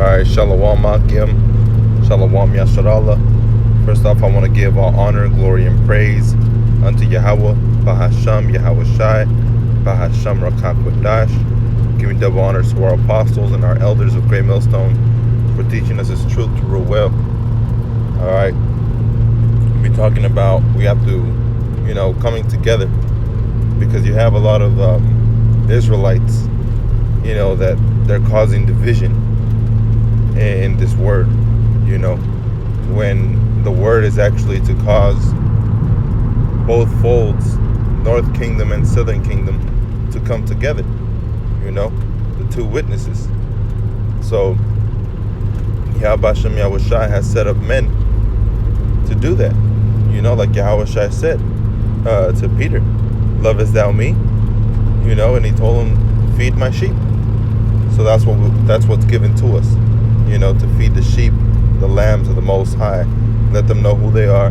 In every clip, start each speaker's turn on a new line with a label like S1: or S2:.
S1: Alright, Shalom Akim, Shalom Yasharallah. First off, I want to give all honor, glory, and praise unto Yahawah, Bahasham, Yahawashi, Bahasham Rakakwadash. Giving double honors to our apostles and our elders of Great Millstone for teaching us His truth to rule well. Alright, we'll be talking about we have to, coming together, because you have a lot of Israelites, that they're causing division in this word, when the word is actually to cause both folds, North Kingdom and Southern Kingdom, to come together, the two witnesses. So Yahawah and Yahawashi has set up men to do that, like Yahawashi said to Peter, lovest thou me? And he told him, feed my sheep. So that's what's given to us, to feed the sheep, the lambs of the Most High. Let them know who they are,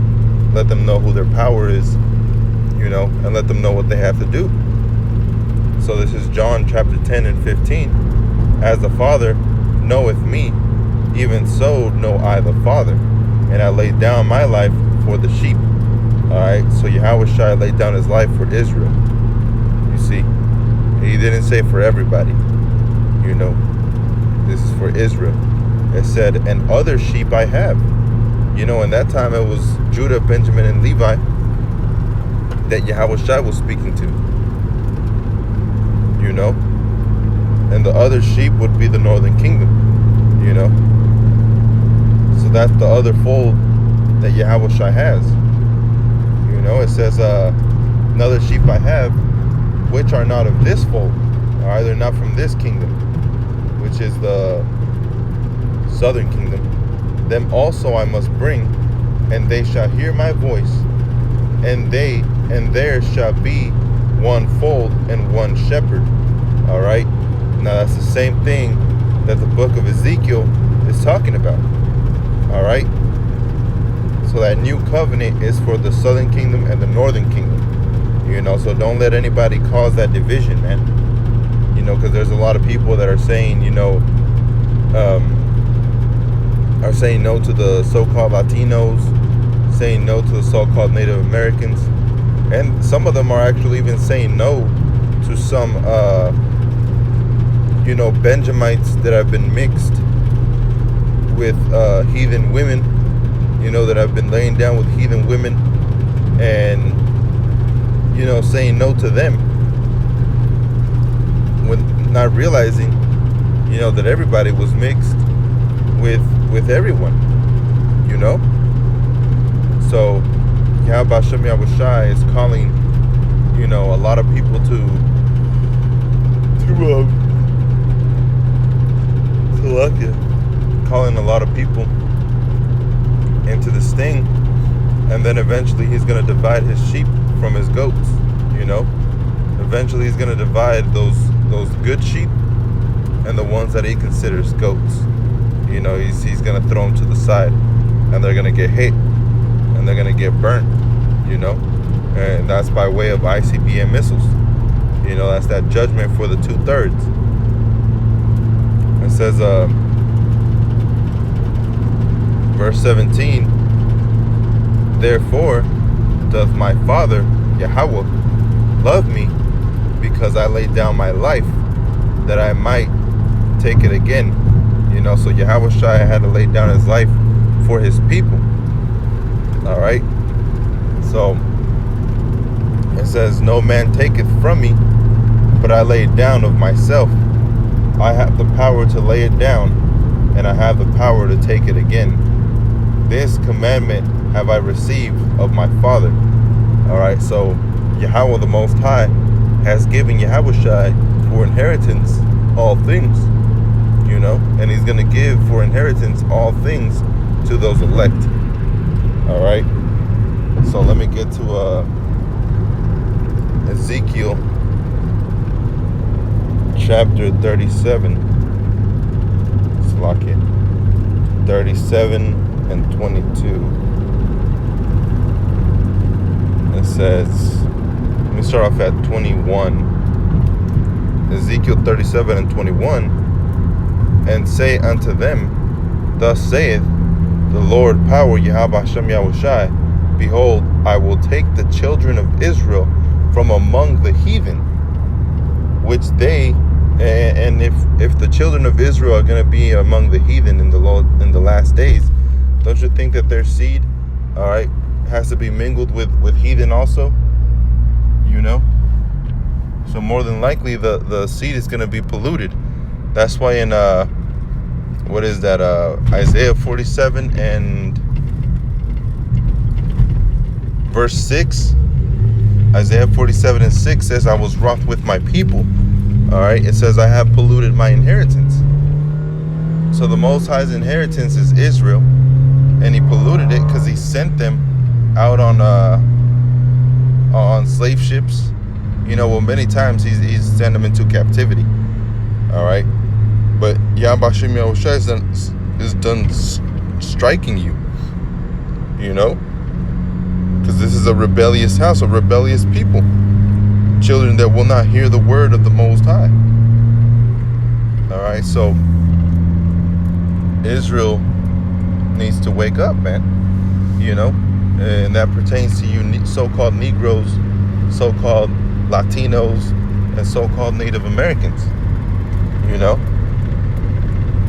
S1: let them know who their power is, and let them know what they have to do. So this is John chapter 10 and 15. As the Father knoweth me, even so know I the Father, and I laid down my life for the sheep. Alright, so Yahawashi laid down his life for Israel. You see, he didn't say for everybody. This is for Israel. It said, and other sheep I have. In that time it was Judah, Benjamin, and Levi that Yahawashi was speaking to. And the other sheep would be the northern kingdom. So that's the other fold that Yahawashi has. It says, another sheep I have, which are not of this fold. Alright, they're not from this kingdom, which is the southern kingdom. Them also I must bring, and they shall hear my voice, and there shall be one fold and one shepherd. Alright, now that's the same thing that the book of Ezekiel is talking about. Alright, so that new covenant is for the southern kingdom and the northern kingdom. So don't let anybody cause that division, man. Because there's a lot of people that are saying, are saying no to the so-called Latinos, saying no to the so-called Native Americans, and some of them are actually even saying no to some, Benjamites that have been mixed with heathen women, that have been laying down with heathen women, and saying no to them, when not realizing, that everybody was mixed with everyone, So Yahawah and Yahawashi is calling, a lot of people to calling a lot of people into this thing, and then eventually he's going to divide his sheep from his goats. Eventually he's going to divide those good sheep and the ones that he considers goats. He's going to throw them to the side, and they're going to get hit, and they're going to get burnt, and that's by way of ICBM missiles. That's that judgment for the 2/3. It says, verse 17, therefore doth my Father Yahawah love me, because I laid down my life that I might take it again. So Yahawashi had to lay down his life for his people. Alright, so it says, no man taketh from me, but I lay it down of myself. I have the power to lay it down, and I have the power to take it again. This commandment have I received of my Father. Alright, so Yahawah the Most High has given Yahawashi for inheritance all things, and he's going to give for inheritance all things to those elect. Alright, so let me get to Ezekiel chapter 37. Slack it. 37 and 22. It says, let me start off at 21. Ezekiel 37 and 21. and say unto them, Thus saith the Lord power, Yahawah and Yahawashi, Behold, I will take the children of Israel from among the heathen, which they, and if the children of Israel are going to be among the heathen in the last days, don't you think that their seed, all right, has to be mingled with heathen also? You know? So more than likely the seed is going to be polluted. That's why in what is that, Isaiah 47 and verse 6, Isaiah 47 and 6 says, I was wroth with my people. All right, it says, I have polluted my inheritance. So the Most High's inheritance is Israel, and he polluted it because he sent them out on slave ships. You know, well, many times he's sent them into captivity. All right, but Yahawah and Yahawashi is done striking you. You know, because this is a rebellious house, a rebellious people, children that will not hear the word of the Most High. All right, so Israel needs to wake up, man. You know, and that pertains to you so-called Negroes, so-called Latinos, and so-called Native Americans. You know,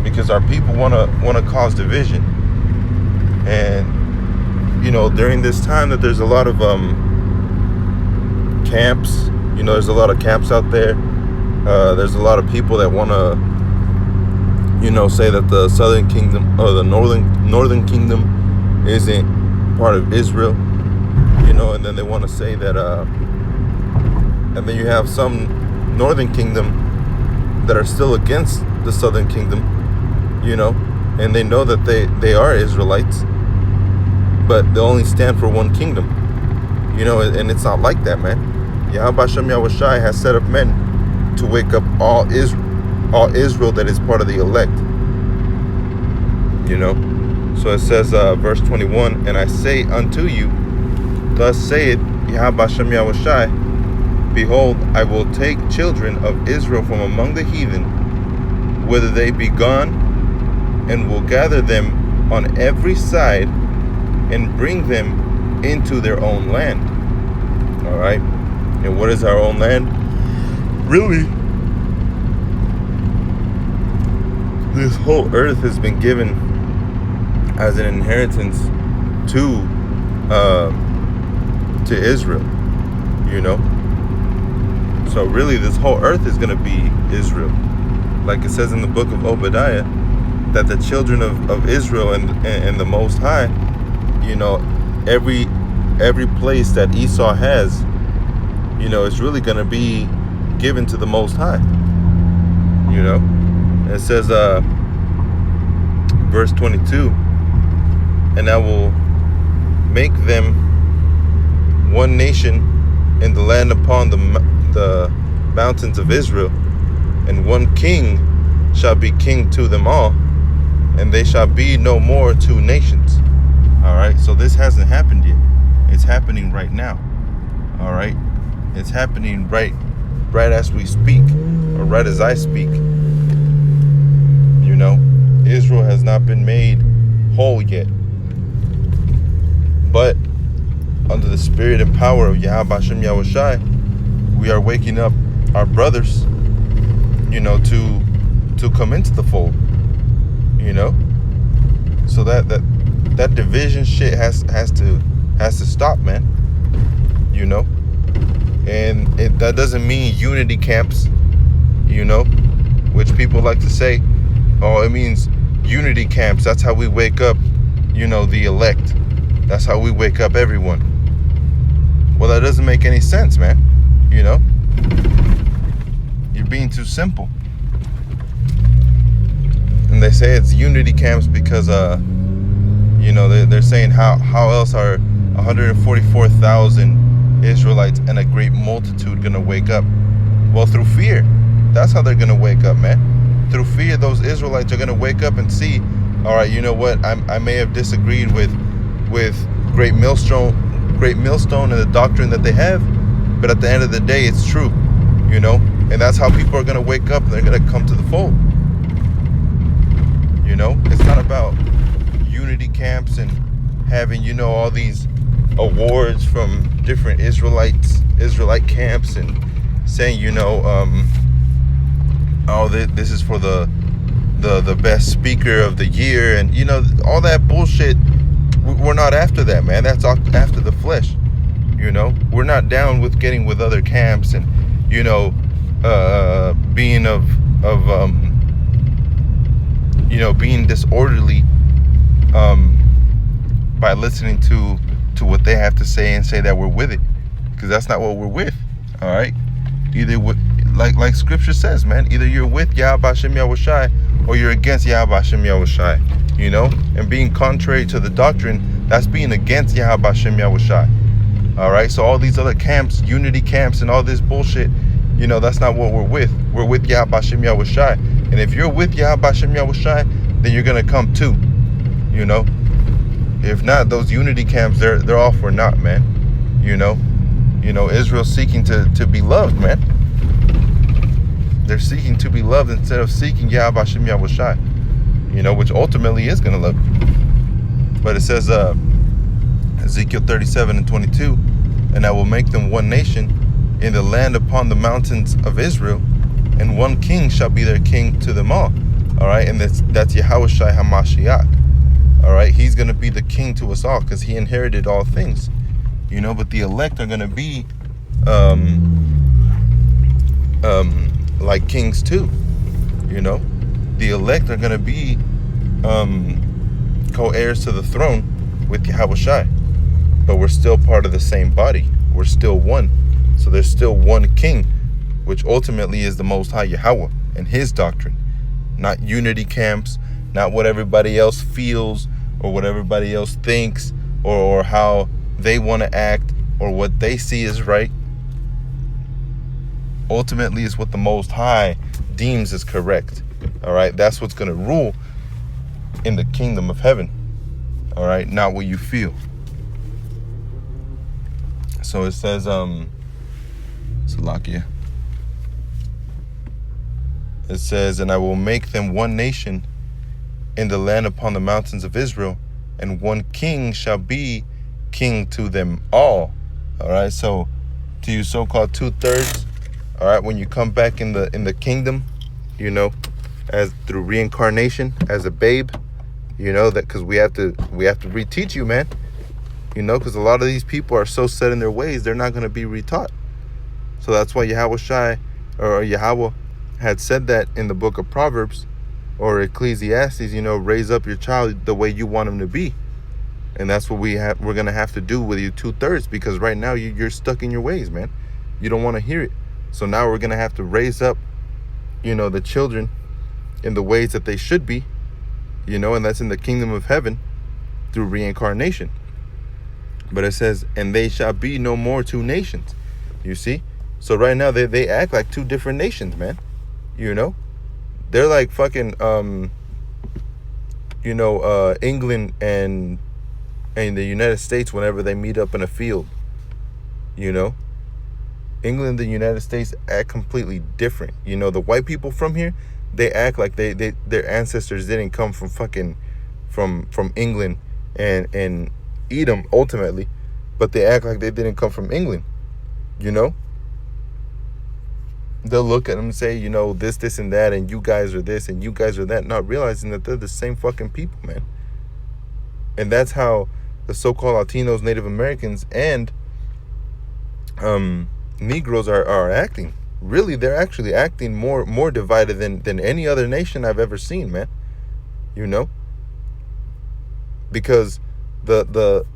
S1: because our people want to cause division. And you know, during this time that there's a lot of camps, you know, there's a lot of camps out there. There's a lot of people that want to, you know, say that the Southern Kingdom or the Northern Kingdom isn't part of Israel, you know, and then they want to say that, and then you have some Northern Kingdom that are still against the Southern Kingdom, you know, and they know that they are Israelites, but they only stand for one kingdom, you know, and it's not like that, man. Yahawah and Yahawashi has set up men to wake up all Israel that is part of the elect, you know. So it says, verse 21, And I say unto you, Thus saith Yahawah and Yahawashi, Behold, I will take children of Israel from among the heathen, whither they be gone, and will gather them on every side, and bring them into their own land. All right. And what is our own land? Really, this whole earth has been given as an inheritance to Israel, you know. So really, this whole earth is going to be Israel. Like it says in the book of Obadiah, that the children of Israel and the Most High, you know, every place that Esau has, you know, it's really going to be given to the Most High, you know. And it says, verse 22, And I will make them one nation in the land upon the mountains of Israel, and one king shall be king to them all, and they shall be no more two nations. All right, so this hasn't happened yet. It's happening right now. All right, it's happening right as we speak, or right as I speak. You know, Israel has not been made whole yet, but under the spirit and power of Yahawah and Yahawashi, we are waking up our brothers, you know, to come into the fold, you know. So that division shit has to stop, man. You know, and that doesn't mean unity camps, you know, which people like to say, oh, it means unity camps. That's how we wake up, you know, the elect. That's how we wake up everyone. Well, that doesn't make any sense, man. You know, you're being too simple. And they say it's unity camps because, you know, they're saying how else are 144,000 Israelites and a great multitude gonna wake up? Well, through fear. That's how they're gonna wake up, man. Through fear, those Israelites are gonna wake up and see, all right, you know what? I may have disagreed with Great Millstone and the doctrine that they have, but at the end of the day, it's true, you know. And that's how people are gonna wake up and they're gonna come to the fold. It's not about unity camps and having, all these awards from different Israelite camps and saying, oh, this is for the best speaker of the year, and all that bullshit. We're not after that, man. That's after the flesh. We're not down with getting with other camps and being being disorderly by listening to what they have to say and say that we're with it, because that's not what we're with. All right, either like scripture says, man, either you're with Yahawah and Yahawashi or you're against Yahawah and Yahawashi. And being contrary to the doctrine, that's being against Yahawah and Yahawashi. All right, so all these other camps, unity camps and all this bullshit, that's not what we're with. We're with Yahawah and Yahawashi. And if you're with Yahawah and Yahawashi, then you're gonna come too. If not, those unity camps, they're all for naught, man. Israel's seeking to be loved, man. They're seeking to be loved instead of seeking Yahawah and Yahawashi, which ultimately is gonna love you. But it says, Ezekiel 37:22, and I will make them one nation in the land upon the mountains of Israel, and one king shall be their king to them all. All right, and that's Yahawashi HaMashiach. All right, he's going to be the king to us all because he inherited all things. But the elect are going to be like kings too. The elect are going to be co-heirs to the throne with Yahawashi. But we're still part of the same body. We're still one. So there's still one king, which ultimately is the Most High Yahawah and his doctrine. Not unity camps, not what everybody else feels or what everybody else thinks or how they want to act or what they see is right. Ultimately, is what the Most High deems is correct. All right, that's what's going to rule in the kingdom of heaven. All right, not what you feel. So it says, Salakia. It says, and I will make them one nation in the land upon the mountains of Israel, and one king shall be king to them all. All right, so to you so-called 2/3, all right, when you come back in the kingdom, as through reincarnation as a babe, that because we have to reteach you, man. Because a lot of these people are so set in their ways, they're not going to be retaught. So that's why Yahawashi or Yahawah had said that in the book of Proverbs or Ecclesiastes, raise up your child the way you want him to be. And that's what we're going to have to do with you 2/3, because right now you're stuck in your ways, man. You don't want to hear it. So now we're going to have to raise up, the children in the ways that they should be, and that's in the kingdom of heaven through reincarnation. But it says, and they shall be no more two nations. You see? So right now they act like two different nations, man. They're like fucking England and the United States whenever they meet up in a field. England and the United States act completely different. The white people from here, they act like their ancestors didn't come from fucking from England and Edom ultimately, but they act like they didn't come from England. They'll look at them and say, this and that, and you guys are this and you guys are that, not realizing that they're the same fucking people, man. And that's how the so-called Latinos, Native Americans, and Negroes are acting. Really, they're actually acting more divided than any other nation I've ever seen, man. Because the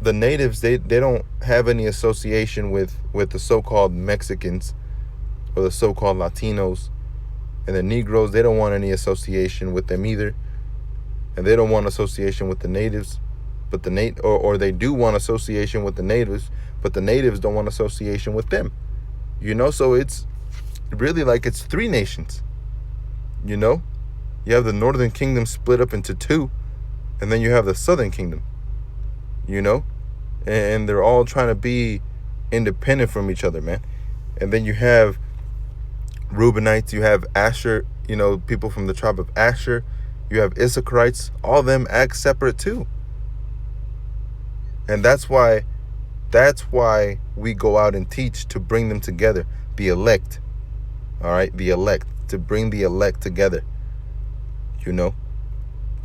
S1: natives, they don't have any association with the so-called Mexicans or the so-called Latinos, and the Negroes, they don't want any association with them either, and they don't want association with the natives, but or they do want association with the natives, but the natives don't want association with them. So it's really like it's three nations. You have the northern kingdom split up into two, and then you have the southern kingdom. And they're all trying to be independent from each other, man. And then you have Reubenites, you have Asher, people from the tribe of Asher, You have Issacharites. All of them act separate too. And that's why we go out and teach, to bring them together. The elect. All right? The elect. To bring the elect together.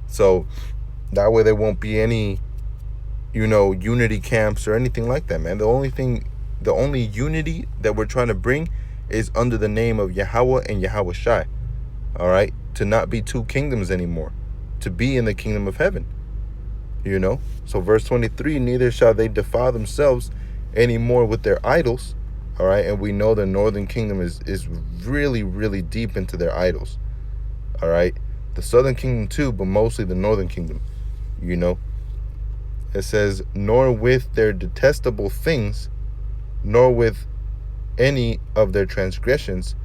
S1: So that way there won't be any, unity camps or anything like that, man. The only unity that we're trying to bring is under the name of Yahawah and Yahawashi. All right? To not be two kingdoms anymore. To be in the kingdom of heaven. So verse 23, neither shall they defile themselves anymore with their idols. All right? And we know the northern kingdom is really, really deep into their idols. All right? The southern kingdom too, but mostly the northern kingdom. It says, nor with their detestable things, nor with any of their transgressions,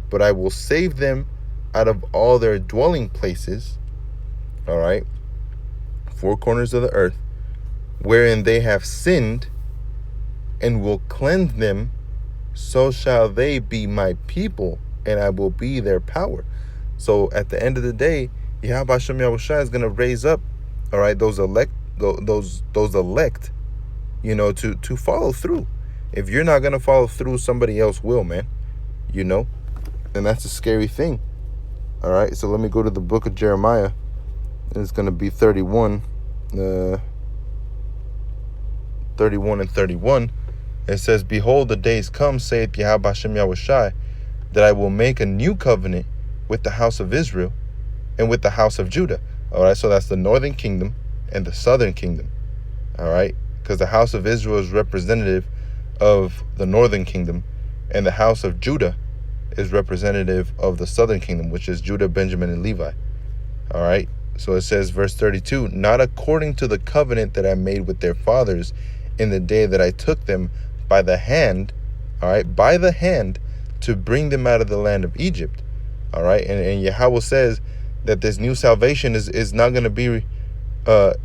S1: but I will save them out of all their dwelling places. All right? Four corners of the earth, wherein they have sinned, and will cleanse them, so shall they be my people, and I will be their power. So at the end of the day, Yahweh Hashem Yahushua is going to raise up, all right, those elect, to follow through. If you're not going to follow through, somebody else will, man. And that's a scary thing. All right, so let me go to the book of Jeremiah. It's going to be 31 and 31. It says, behold, the days come, saith Yahweh Hashem Yahushua, that I will make a new covenant with the house of Israel and with the house of Judah. All right, so that's the northern kingdom and the southern kingdom. All right, because the house of Israel is representative of the northern kingdom, and the house of Judah is representative of the southern kingdom, which is Judah, Benjamin, and Levi. All right, so it says, verse 32, not according to the covenant that I made with their fathers in the day that I took them by the hand, all right, by the hand, to bring them out of the land of Egypt. All right, and Yahweh says that this new salvation is not going to be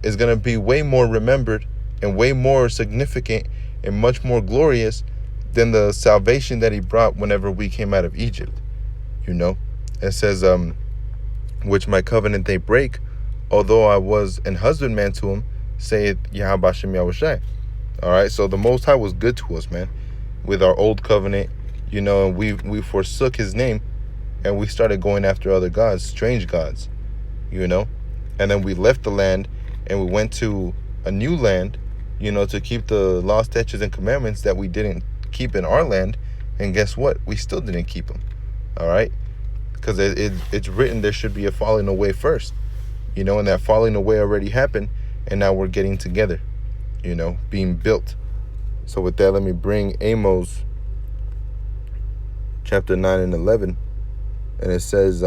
S1: is going to be way more remembered and way more significant and much more glorious than the salvation that he brought whenever we came out of Egypt. It says, which my covenant they break, although I was an husbandman to him, saith Yahweh Hashem Yahushua. All right, so the Most High was good to us, man, with our old covenant, and we forsook his name, and we started going after other gods, strange gods, and then we left the land and we went to a new land, to keep the law, statutes, and commandments that we didn't keep in our land. And guess what? We still didn't keep them. All right, because it's written there should be a falling away first, and that falling away already happened, and now we're getting together, being built. So with that, let me bring Amos chapter 9 and 11. And it says,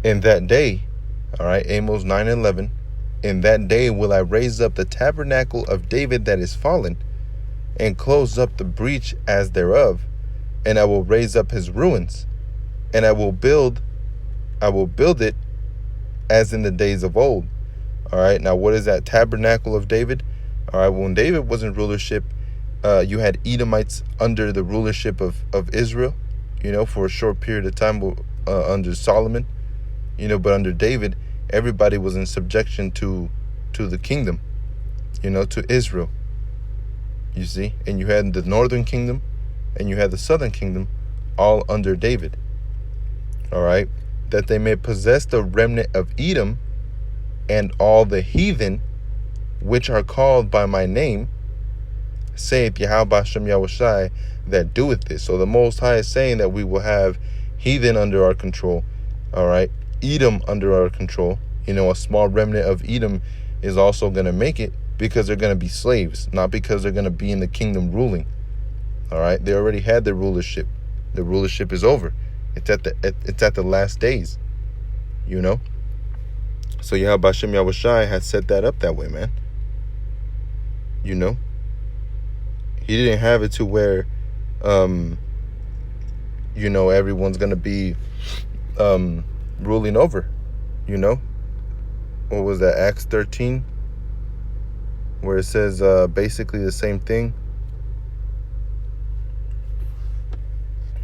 S1: in that day, all right, Amos 9 and 11, in that day will I raise up the tabernacle of David that is fallen, and close up the breach as thereof, and I will raise up his ruins, and I will build it as in the days of old. All right, now what is that tabernacle of David? All right, when David was in rulership, you had Edomites under the rulership of Israel, for a short period of time under Solomon, but under David, everybody was in subjection to the kingdom, to Israel, you see. And you had the northern kingdom and you had the southern kingdom all under David. All right, that they may possess the remnant of Edom and all the heathen which are called by my name, saith Yahweh Hashem Yahushua, that doeth this. So the Most High is saying that we will have heathen under our control. All right, Edom under our control. A small remnant of Edom is also going to make it because they're going to be slaves, not because they're going to be in the kingdom ruling. All right, they already had their rulership. The rulership is over. It's at the last days. So Yahweh Hashem Yahushua had set that up that way, man. He didn't have it to where everyone's gonna be ruling over. What was that, Acts 13, where it says basically the same thing.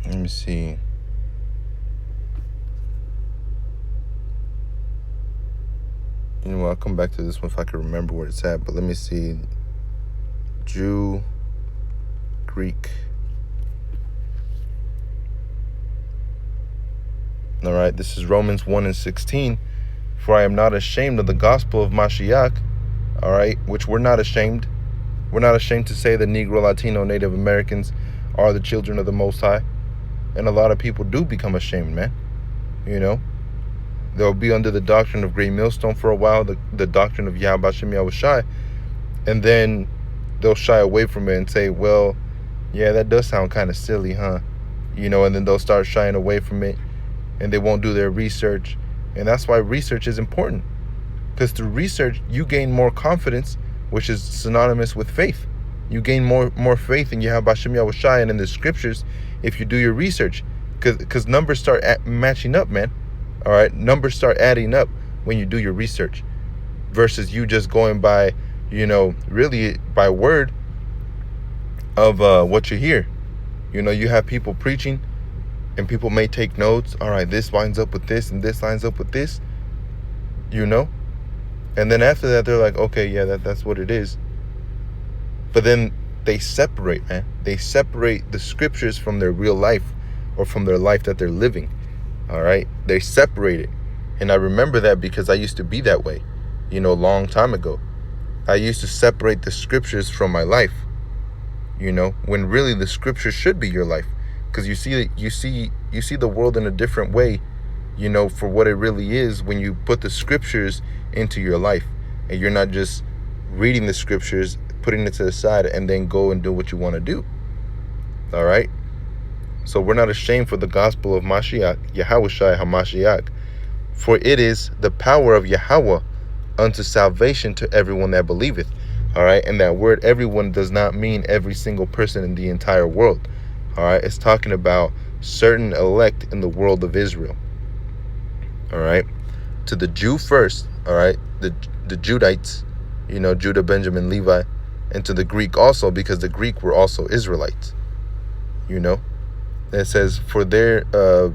S1: Let me see. You know, I'll come back to this one if I can remember where it's at. But let me see. Jew, Greek. All right, this is Romans 1:16. For I am not ashamed of the gospel of Mashiach. All right, which we're not ashamed. We're not ashamed to say that Negro, Latino, Native Americans are the children of the Most High. And a lot of people do become ashamed, man. You know, they'll be under the doctrine of Great Millstone for a while, the doctrine of Yahawah and Yahawashi, and then they'll shy away from it and say, well, yeah, that does sound kind of silly, huh? You know, and then they'll start shying away from it, and they won't do their research. And that's why research is important, because through research you gain more confidence, which is synonymous with faith. You gain more faith in Yahawah Yahawashi and in the scriptures if you do your research, because numbers start matching up, man. All right, numbers start adding up when you do your research, versus you just going by, you know, really by word of what you hear. You know, you have people preaching, and people may take notes. All right, this lines up with this, and this lines up with this. You know, and then after that, they're like, okay, yeah, that's what it is. But then they separate, man. They separate the scriptures from their real life, or from their life that they're living. All right, they separate it. And I remember that because I used to be that way, you know, a long time ago. I used to separate the scriptures from my life, you know, when really the scriptures should be your life, because you see the world in a different way, you know, for what it really is when you put the scriptures into your life, and you're not just reading the scriptures, putting it to the side, and then go and do what you want to do. All right. So we're not ashamed for the gospel of Mashiach, Yahawashi HaMashiach, for it is the power of Yahawah unto salvation to everyone that believeth. All right, and that word everyone does not mean every single person in the entire world. All right, it's talking about certain elect in the world of Israel. All right, to the Jew first. All right, the Judites, you know, Judah, Benjamin, Levi, and to the Greek also, because the Greek were also Israelites. You know. It says, for there,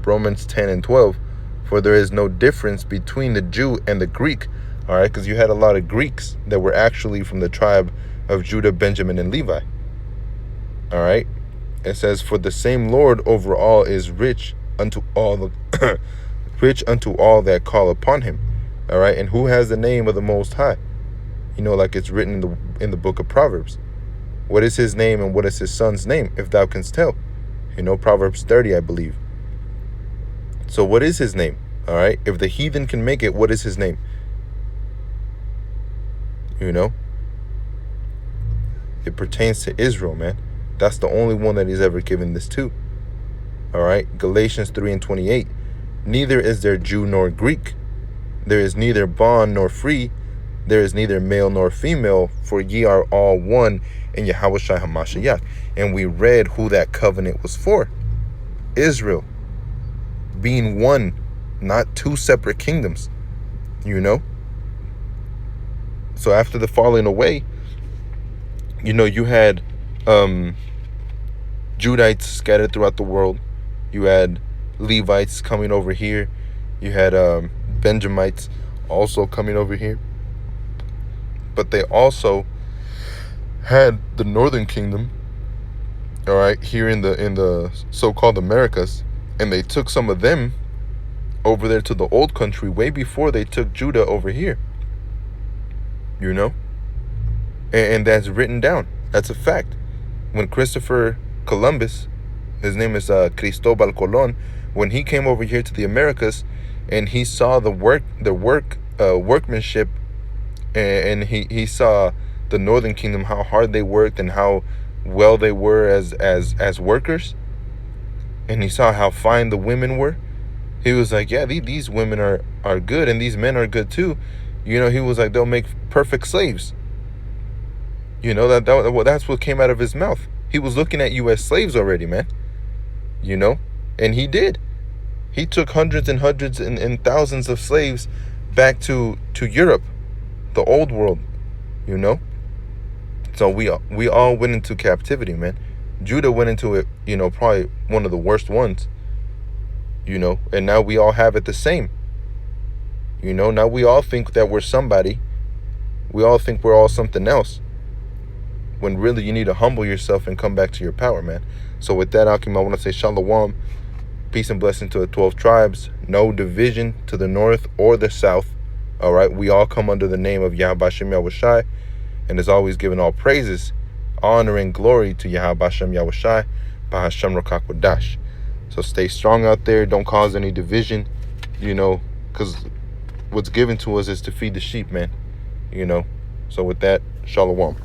S1: Romans 10:12, for there is no difference between the Jew and the Greek. All right, because you had a lot of Greeks that were actually from the tribe of Judah, Benjamin, and Levi. All right, it says, for the same Lord over all is rich unto all rich unto all that call upon him. All right, and who has the name of the Most High? You know, like it's written in the book of Proverbs. What is his name, and what is his son's name, if thou canst tell? You know, Proverbs 30, I believe. So what is his name? All right. If the heathen can make it, what is his name? You know, it pertains to Israel, man. That's the only one that he's ever given this to. All right. Galatians 3:28. Neither is there Jew nor Greek. There is neither bond nor free. There is neither male nor female, for ye are all one in Yahawashi HaMashiach. And we read who that covenant was for. Israel. Being one, not two separate kingdoms. You know? So after the falling away, you know, you had Judites scattered throughout the world. You had Levites coming over here. You had Benjamites also coming over here. But they also had the northern kingdom, all right, here in the so-called Americas, and they took some of them over there to the old country way before they took Judah over here. You know, and that's written down. That's a fact. When Christopher Columbus, his name is Cristobal Colon, when he came over here to the Americas, and he saw the workmanship, and he saw the northern kingdom, how hard they worked and how well they were as workers, and he saw how fine the women were. He was like, yeah, these women are good, and these men are good too. You know, he was like, they'll make perfect slaves. You know, that's what came out of his mouth. He was looking at U.S. slaves already, man. You know, and he did. He took hundreds and hundreds and thousands of slaves back to Europe, the old world, you know. So we all went into captivity, man. Judah went into it, you know, probably one of the worst ones, you know, and now we all have it the same. You know, now we all think that we're somebody. We all think we're all something else, when really you need to humble yourself and come back to your power, man. So with that, Akim, I want to say shalom, peace and blessing to the 12 tribes. No division to the north or the south. All right, we all come under the name of Yahawah and Yahawashi, and as always, giving all praises, honor, and glory to Yahawah and Yahawashi, Bahashem Rakak Wadash. So stay strong out there. Don't cause any division, you know, because what's given to us is to feed the sheep, man. You know. So with that, shalom.